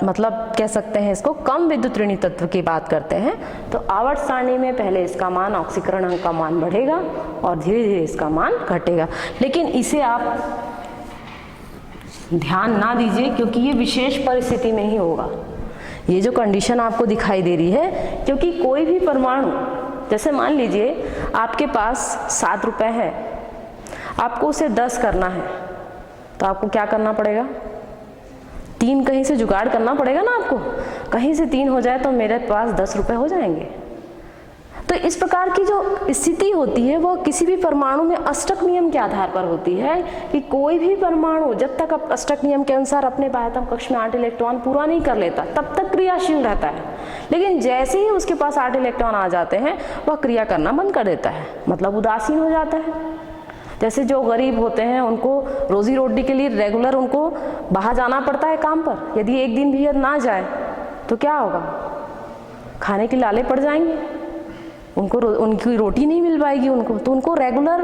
मतलब कह सकते हैं इसको कम विद्युत ऋणी तत्व की बात करते हैं तो आवर्त सारणी में पहले इसका मान, ऑक्सीकरण अंक का मान बढ़ेगा और धीरे धीरे इसका मान घटेगा। लेकिन इसे आप ध्यान ना दीजिए, क्योंकि ये विशेष परिस्थिति में ही होगा। ये जो कंडीशन आपको दिखाई दे रही है, क्योंकि कोई भी परमाणु, जैसे मान लीजिए आपके पास 7 रुपए है, आपको उसे 10 करना है, तो आपको क्या करना पड़ेगा, 3 कहीं से जुगाड़ करना पड़ेगा ना आपको। कहीं से 3 हो जाए तो मेरे पास 10 रुपए हो जाएंगे। तो इस प्रकार की जो स्थिति होती है वो किसी भी परमाणु में अष्टक नियम के आधार पर होती है कि कोई भी परमाणु जब तक अष्टक नियम के अनुसार अपने बाह्यतम कक्ष में 8 इलेक्ट्रॉन पूरा नहीं कर लेता तब तक क्रियाशील रहता है। लेकिन जैसे ही उसके पास 8 इलेक्ट्रॉन आ जाते हैं वह क्रिया करना बंद कर देता है, मतलब उदासीन हो जाता है। जैसे जो गरीब होते हैं उनको रोजी रोटी के लिए रेगुलर उनको बाहर जाना पड़ता है काम पर, यदि एक दिन भी ना जाए तो क्या होगा, खाने के लाले पड़ जाएंगे, उनको उनकी रोटी नहीं मिल पाएगी उनको, तो उनको रेगुलर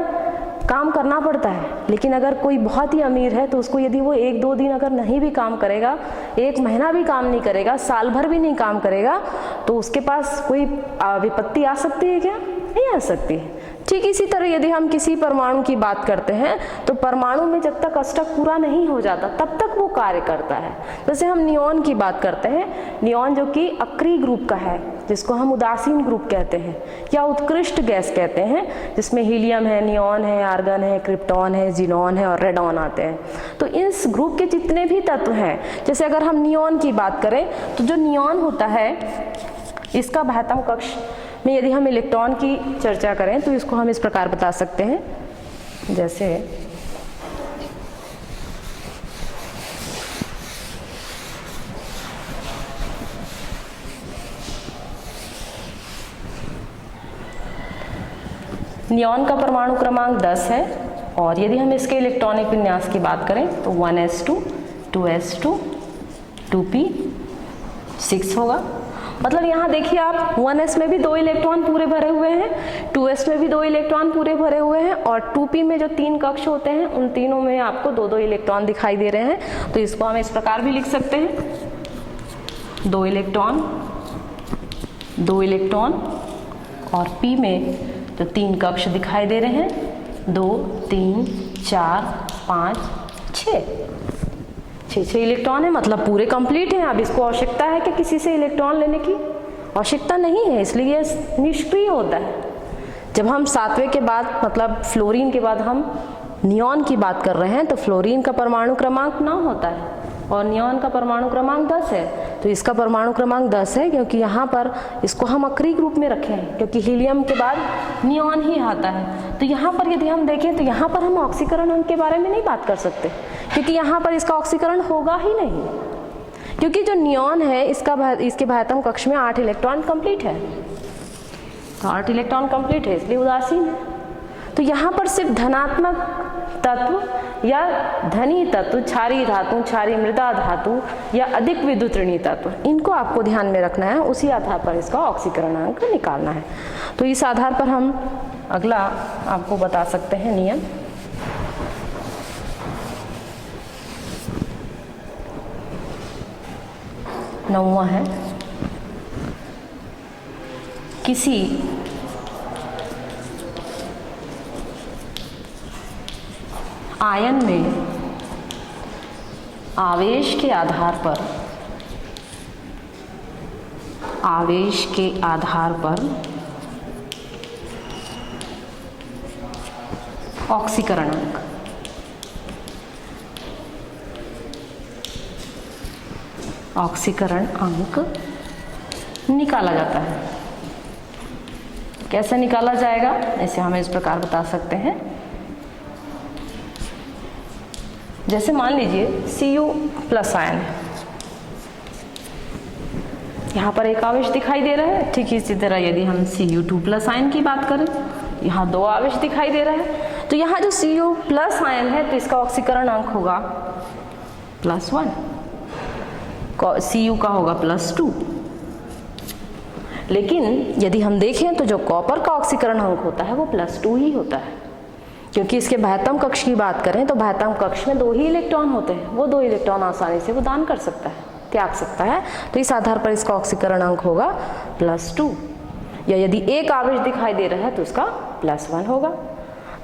काम करना पड़ता है। लेकिन अगर कोई बहुत ही अमीर है तो उसको यदि वो 1-2 दिन अगर नहीं भी काम करेगा, 1 महीना भी काम नहीं करेगा, साल भर भी नहीं काम करेगा, तो उसके पास कोई विपत्ति आ सकती है क्या, नहीं आ सकती। ठीक इसी तरह यदि हम किसी परमाणु की बात करते हैं तो परमाणु में जब तक अष्टक पूरा नहीं हो जाता तब तक वो कार्य करता है। जैसे हम नियॉन की बात करते हैं, नियॉन जो कि अक्रिय ग्रुप का है, जिसको हम उदासीन ग्रुप कहते हैं या उत्कृष्ट गैस कहते हैं, जिसमें हीलियम है, नियॉन है, आर्गन है, क्रिप्टॉन है, जीनॉन है और रेडॉन आते हैं। तो इस ग्रुप के जितने भी तत्व हैं, जैसे अगर हम नियॉन की बात करें तो जो नियॉन होता है इसका बाह्यतम कक्ष में यदि हम इलेक्ट्रॉन की चर्चा करें तो इसको हम इस प्रकार बता सकते हैं, जैसे नियॉन का परमाणु क्रमांक 10 है और यदि हम इसके इलेक्ट्रॉनिक विन्यास की बात करें तो 1s2, 2s2, 2p, 6 होगा। मतलब यहाँ देखिए आप 1s में भी 2 इलेक्ट्रॉन पूरे भरे हुए हैं, 2s में भी 2 इलेक्ट्रॉन पूरे भरे हुए हैं और 2p में जो 3 कक्ष होते हैं उन तीनों में आपको 2-2 इलेक्ट्रॉन दिखाई दे रहे हैं। तो इसको हम इस प्रकार भी लिख सकते हैं, 2 इलेक्ट्रॉन, 2 इलेक्ट्रॉन और p में जो 3 कक्ष दिखाई दे रहे हैं 2 3 4 5 6 इलेक्ट्रॉन है, मतलब पूरे कंप्लीट हैं। अब इसको आवश्यकता है कि किसी से इलेक्ट्रॉन लेने की आवश्यकता नहीं है, इसलिए ये निष्क्रिय होता है। जब हम 7वें के बाद मतलब फ्लोरीन के बाद हम नियॉन की बात कर रहे हैं तो फ्लोरीन का परमाणु क्रमांक 9 होता है और नियॉन का परमाणु क्रमांक 10 है। तो इसका परमाणु क्रमांक 10 है क्योंकि यहाँ पर इसको हम अक्रिय ग्रुप में रखे हैं, क्योंकि हीलियम के बाद नियॉन ही आता है। तो यहाँ पर यदि हम देखें तो यहाँ पर हम ऑक्सीकरण अंक के बारे में नहीं बात कर सकते, क्योंकि यहाँ पर इसका ऑक्सीकरण होगा ही नहीं, क्योंकि जो नियॉन है इसके बाह्यतम कक्ष में 8 इलेक्ट्रॉन कंप्लीट है। तो 8 इलेक्ट्रॉन कंप्लीट है, इसलिए उदासीन है। तो यहाँ पर सिर्फ धनात्मक तत्व या धनी तत्व, क्षारीय धातु, क्षारीय मृदा धातु या अधिक विद्युत ऋणी तत्व, इनको आपको ध्यान में रखना है, उसी आधार पर इसका ऑक्सीकरणांक निकालना है। तो इस आधार पर हम अगला आपको बता सकते हैं नियम। नौवां है, किसी आयन में आवेश के आधार पर ऑक्सीकरण अंक निकाला जाता है। कैसे निकाला जाएगा, इसे हम इस प्रकार बता सकते हैं। जैसे मान लीजिए Cu+ आयन है, यहाँ पर एक आवेश दिखाई दे रहा है। ठीक इसी तरह यदि हम Cu2+ आयन की बात करें, यहाँ 2 आवेश दिखाई दे रहा है। तो यहाँ जो Cu+ आयन है तो इसका ऑक्सीकरण अंक होगा +1, Cu का होगा +2। लेकिन यदि हम देखें तो जो कॉपर का ऑक्सीकरण अंक होता है वो +2 ही होता है, क्योंकि इसके बाह्यतम कक्ष की बात करें तो बाह्यतम कक्ष में 2 ही इलेक्ट्रॉन होते हैं। वो 2 इलेक्ट्रॉन आसानी से वो दान कर सकता है, त्याग सकता है। तो इस आधार पर इसका ऑक्सीकरण अंक होगा +2, या यदि एक आवेश दिखाई दे रहा है तो उसका +1 होगा।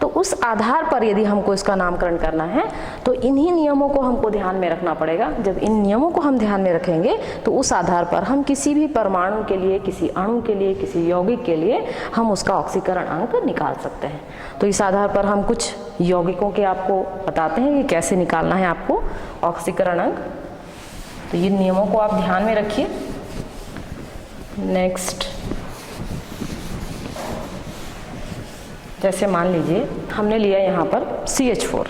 तो उस आधार पर यदि हमको इसका नामकरण करना है तो इन्हीं नियमों को हमको ध्यान में रखना पड़ेगा। जब इन नियमों को हम ध्यान में रखेंगे तो उस आधार पर हम किसी भी परमाणु के लिए, किसी अणु के लिए, किसी यौगिक के लिए हम उसका ऑक्सीकरण अंक निकाल सकते हैं। तो इस आधार पर हम कुछ यौगिकों के आपको बताते हैं कि कैसे निकालना है आपको ऑक्सीकरण अंक। तो ये नियमों को आप ध्यान में रखिए। नेक्स्ट, जैसे मान लीजिए हमने लिया यहाँ पर CH4।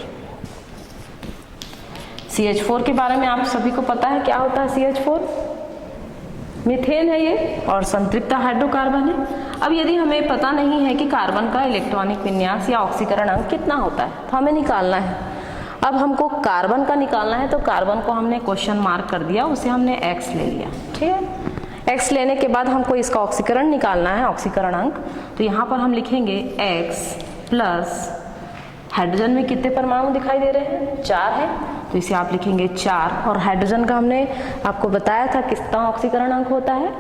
CH4 के बारे में आप सभी को पता है क्या होता है CH4? मीथेन है ये और संतृप्त हाइड्रोकार्बन है। अब यदि हमें पता नहीं है कि कार्बन का इलेक्ट्रॉनिक विन्यास या ऑक्सीकरण अंक कितना होता है तो हमें निकालना है। अब हमको कार्बन का निकालना है तो कार्बन को हमने क्वेश्चन मार्क कर दिया, उसे हमने X ले लिया। ठीक है, X लेने के बाद हमको इसका ऑक्सीकरण निकालना है, ऑक्सीकरण अंक। तो यहाँ पर हम लिखेंगे X प्लस हाइड्रोजन में कितने परमाणु दिखाई दे रहे हैं? 4 है, तो इसे आप लिखेंगे 4। और हाइड्रोजन का हमने आपको बताया था कितना ऑक्सीकरण अंक होता है?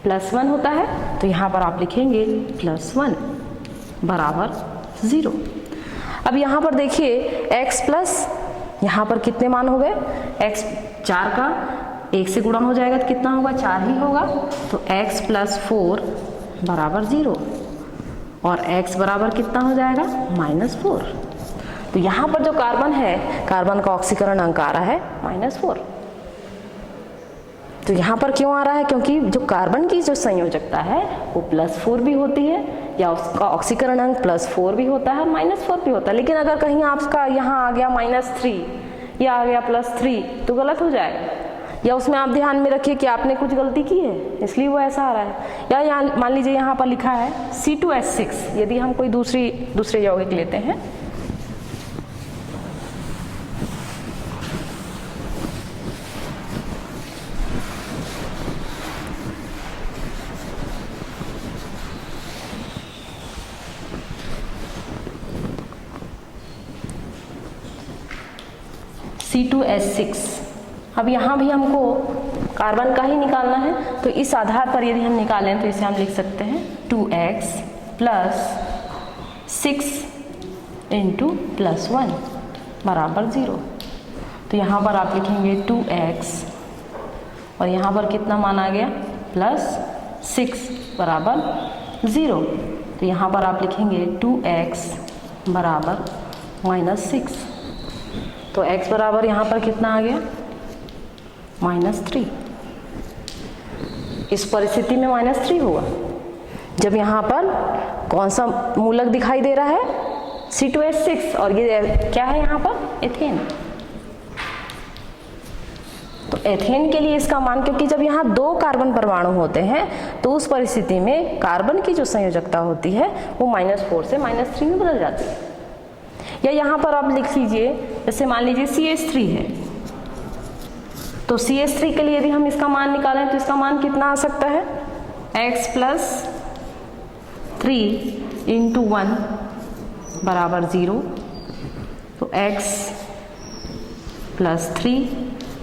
+1 होता है। तो यहाँ पर आप लिखेंगे +1 बराबर 0। अब यहाँ पर देखिए X प्लस यहाँ पर कितने मान हो गए? X 4 का 1 से गुणन हो जाएगा तो कितना होगा? 4 ही होगा। तो X + 4 बराबर 0 और X बराबर कितना हो जाएगा? -4। तो यहाँ पर जो कार्बन है, कार्बन का ऑक्सीकरण अंक आ रहा है -4। तो यहाँ पर क्यों आ रहा है? क्योंकि जो कार्बन की जो संयोजकता है वो +4 भी होती है, या उसका ऑक्सीकरण अंक +4 भी होता है, -4 भी होता है। लेकिन अगर कहीं आपका यहाँ आ गया -3 या आ गया +3 तो गलत हो जाएगा, या उसमें आप ध्यान में रखिए कि आपने कुछ गलती की है इसलिए वो ऐसा आ रहा है। या यहाँ मान लीजिए यहाँ पर लिखा है C2H6, यदि हम कोई दूसरे यौगिक लेते हैं C2H6, अब यहाँ भी हमको कार्बन का ही निकालना है। तो इस आधार पर यदि हम निकालें तो इसे हम लिख सकते हैं 2x + 6 इंटू +1 बराबर 0। तो यहाँ पर आप लिखेंगे 2x और यहाँ पर कितना मान आ गया +6 बराबर 0। तो यहाँ पर आप लिखेंगे 2x बराबर -6। तो x बराबर यहाँ पर कितना आ गया -3। इस परिस्थिति में -3 हुआ जब यहाँ पर कौन सा मूलक दिखाई दे रहा है C2H6 और ये क्या है यहाँ पर एथेन। तो एथेन के लिए इसका मान, क्योंकि जब यहाँ 2 कार्बन परमाणु होते हैं तो उस परिस्थिति में कार्बन की जो संयोजकता होती है वो -4 से -3 में बदल जाती है। या यहाँ पर आप लिख लीजिए, जैसे मान लीजिए CH3 है, तो CH3 के लिए यदि हम इसका मान निकालें तो इसका मान कितना आ सकता है x + 3 × 1 बराबर 0। तो x + 3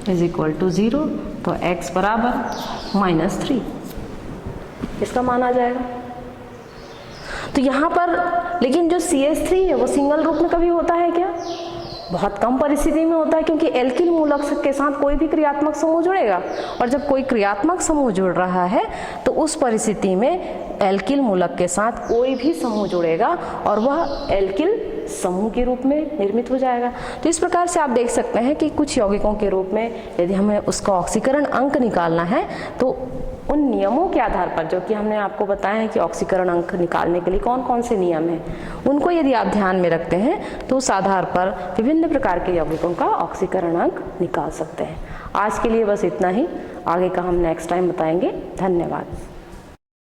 = 0। तो x बराबर -3 इसका मान आ जाएगा। तो यहाँ पर लेकिन जो CH3 है वो सिंगल रूप में कभी होता है क्या? बहुत कम परिस्थिति में होता है, क्योंकि एल्किल मूलक के साथ कोई भी क्रियात्मक समूह जुड़ेगा, और जब कोई क्रियात्मक समूह जुड़ रहा है तो उस परिस्थिति में एल्किल मूलक के साथ कोई भी समूह जुड़ेगा और वह एल्किल समूह के रूप में निर्मित हो जाएगा। तो इस प्रकार से आप देख सकते हैं कि कुछ यौगिकों के रूप में यदि हमें उसका ऑक्सीकरण अंक निकालना है तो उन नियमों के आधार पर, जो कि हमने आपको बताया है कि ऑक्सीकरण अंक निकालने के लिए कौन कौन से नियम हैं, उनको यदि आप ध्यान में रखते हैं तो उस आधार पर विभिन्न प्रकार के यौगिकों का ऑक्सीकरण अंक निकाल सकते हैं। आज के लिए बस इतना ही, आगे का हम नेक्स्ट टाइम बताएंगे। धन्यवाद।